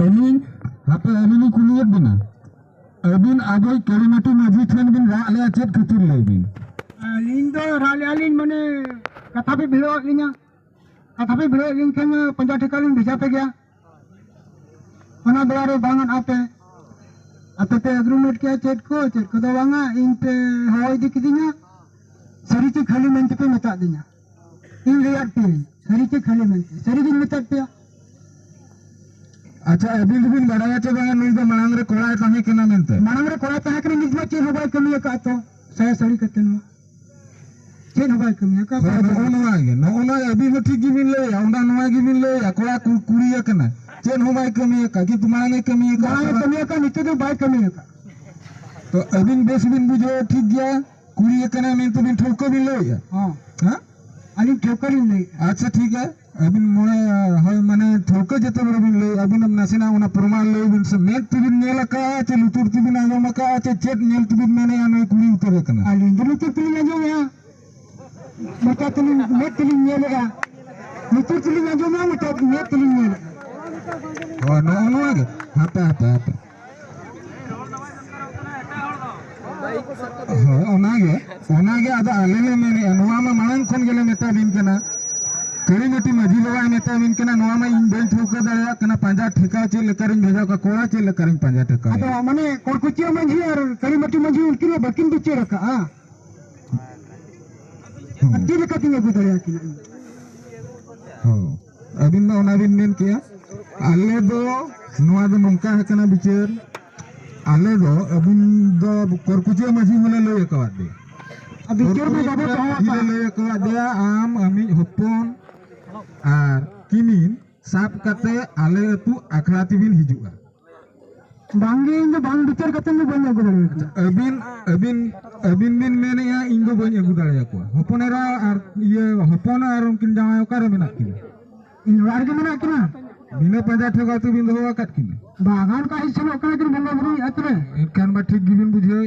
Amin apa amin kuliah bina. Abin agai Kalimati Maji Than bin Rale Chet Kutur Lebin. Lindo Rale Alin mane kata pe belo linya. Kata pe belo lin kan Panjat Kalin bisa pe gaya. Mana belare bangan ape. Ape pe agreement kiya chet ko dah wanga in pe Hawaii dikidinya. Sarici khali mente pe meta dinya. In lihat pe sarici khali mente. Sari din meta pe. अच्छा अबिन बिन बड़ाया चे बांगा नुई दा मांग रे कोड़ा कहीं केना मेंते मांग रे कोड़ा तहा करे निजमा चे होबाय कमी का तो saya sari katen ma चे होबाय कमी का नो नो आगे नो नो अबिन हो ठीक गिबिन ले औंडा नो आगे गिबिन ले कोड़ा कुड़िया केना चे होबाय कमी का कि तुम्हारे कमी का नीचे तो बाय कमी का तो अबिन बेस बिन बुझो ठीक गया कुड़िया केना में तो बिन ठोको बिन ले हां हां अली ठोकर ले अच्छा ठीक है अबिन मोए होय माने ठोके जते बड़ बिन ले अबिन नसेना उना प्रमाण ले बिन से मेट तिबिन नेला का चे लुतुर तिबिन आजो का चे चेट नेल तिबिन मेने आनो कुली उतरे कना अली लुतुर तिबिन आजो या मटा तिबिन मेट तिबिन नेले या लुतुर तिबिन आजो ना मटा मेट तिबिन नेले हो नो नो आगे हाता हाता हाता हो ओनागे आदा आलेले मेने नोआ मा मांग खन गेले मेता बिन कना करीमती मजी बाबा नेता बिन कना नोआ मा इन बेंच ठोक दया कना पंजा ठेका चे लेकरिन भेजा का कोड़ा चे लेकरिन पंजा ठेका तो माने कोरकुचिया मजी और करीमती मजी उनकी बकिन बिचे रखा हां अड्डी लेका तिने गुदरिया की हो अबिन मा ओना बिन मेन किया आले दो नोआ दो नंका है कना बिचर आले दो अबिन दो कोरकुचिया मजी बोले ले एकवा दे अभी बिचर में बाबू तो ले एकवा दे आम अमी होपन आर किमिन साप कते आले तू आखड़ा तिबिन हिजुआ बांगे इन बांग बिचर कते में बन अगु दड़े अबिन बिन मेने या इन दो बन अगु दड़े को होपनेरा आर ये होपन आर उनकिन जामाय ओकारे मेना किन इन वार के मेना किना बिना पंजा ठेका तो बिन दो काट किन बागान का हिस्सा ओकरा के बंगा बुरी अतरे इनकान बा ठीक गिबिन बुझे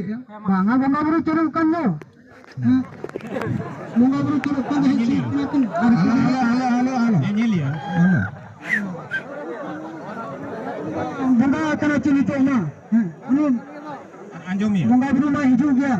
बागा बंगा बुरी चरम कन लो बंगा बुरी चरम कन हिस्सा किन हेलो ये लिया बंगा करा चली तो ना अनु अंजोमी बंगा बुरी मा हिजू गया